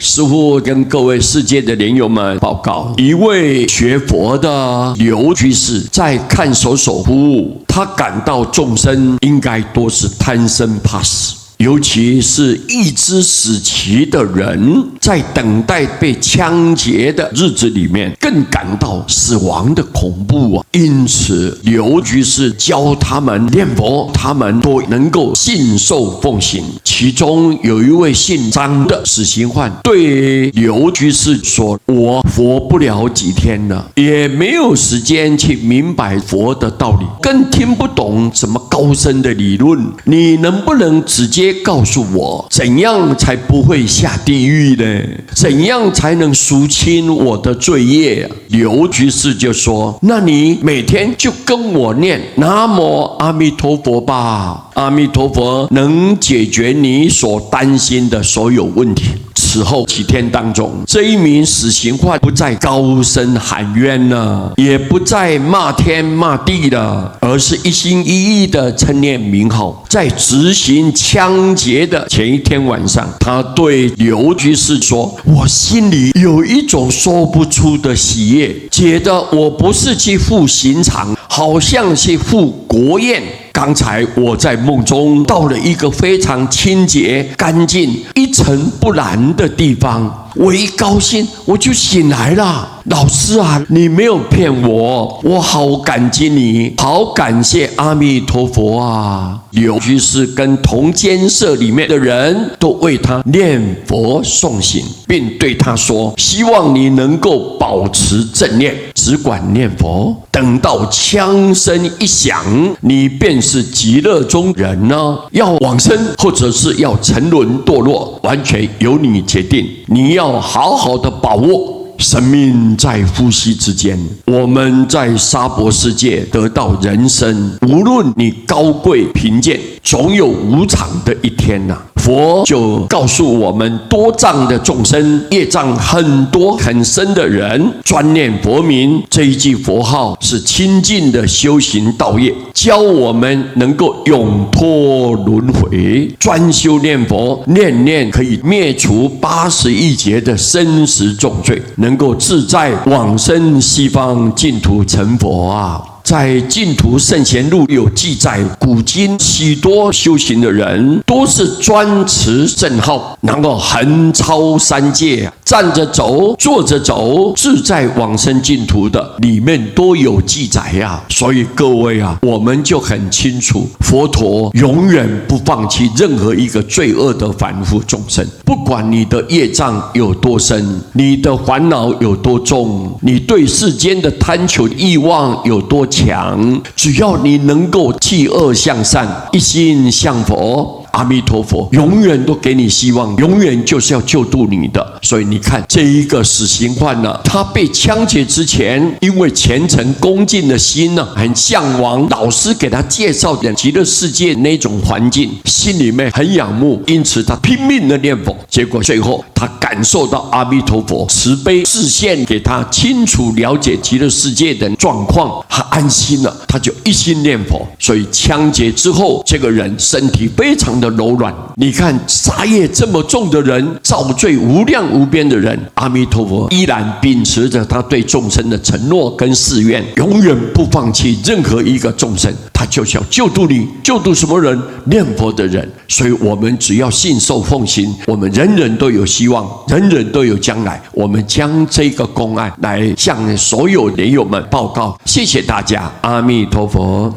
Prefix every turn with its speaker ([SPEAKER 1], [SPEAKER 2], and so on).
[SPEAKER 1] 师父跟各位世界的莲友们报告，一位学佛的刘居士在看守所服务，他感到众生应该都是贪生怕死，尤其是预知死期的人，在等待被枪决的日子里面，更感到死亡的恐怖啊！因此，刘居士教他们念佛，他们都能够信受奉行。其中有一位姓张的死刑犯对刘居士说：“我活不了几天了，也没有时间去明白佛的道理，更听不懂什么高深的理论。你能不能直接告诉我，怎样才不会下地狱呢？怎样才能赎清我的罪业？”刘居士就说：“那你每天就跟我念南无阿弥陀佛吧，阿弥陀佛能解决你所担心的所有问题。”此后几天当中，这一名死刑犯不再高声喊冤了，也不再骂天骂地了，而是一心一意的称念名号。在执行枪决的前一天晚上，他对刘居士说：“我心里有一种说不出的喜悦，觉得我不是去赴刑场，好像去赴国宴。刚才我在梦中到了一个非常清洁、干净、一尘不染的地方，我一高兴我就醒来了。老师啊，你没有骗我，我好感激你，好感谢阿弥陀佛啊！”刘居士跟同监舍里面的人都为他念佛诵行，并对他说：“希望你能够保持正念，只管念佛，等到枪声一响，你便是极乐中人呢。要往生或者是要沉沦堕落，完全由你决定。你要好好的把握。生命在呼吸之间，我们在娑婆世界得到人生，无论你高贵贫贱，总有无常的一天呐。佛就告诉我们，多障的众生，业障很多很深的人，专念佛名这一句佛号是清净的修行道业，教我们能够永脱轮回，专修念佛，念念可以灭除80亿劫的生死重罪，能够自在往生西方净土成佛啊！在净土圣贤录有记载，古今许多修行的人都是专持圣号，然后横超三界，站着走，坐着走，自在往生净土的，里面都有记载呀。所以各位啊，我们就很清楚，佛陀永远不放弃任何一个罪恶的凡夫众生，不管你的业障有多深，你的烦恼有多重，你对世间的贪求欲望有多强，只要你能够弃恶向善，一心向佛，阿弥陀佛永远都给你希望，永远就是要救度你的。所以你看这一个死刑犯呢，他被枪决之前，因为虔诚恭敬的心呢，很向往老师给他介绍的极乐世界那种环境，心里面很仰慕，因此他拼命的念佛。结果最后他感受到阿弥陀佛慈悲示现给他，清楚了解极乐世界的状况，他安心了，他就一心念佛。所以枪决之后，这个人身体非常的柔软。你看杀业这么重的人，造罪无量无边的人，阿弥陀佛依然秉持着他对众生的承诺跟誓愿，永远不放弃任何一个众生，他就是要救度你。救度什么人？念佛的人。所以我们只要信受奉行，我们人人都有希望，人人都有将来。我们将这个公案来向所有莲友们报告。谢谢大家，阿弥陀佛。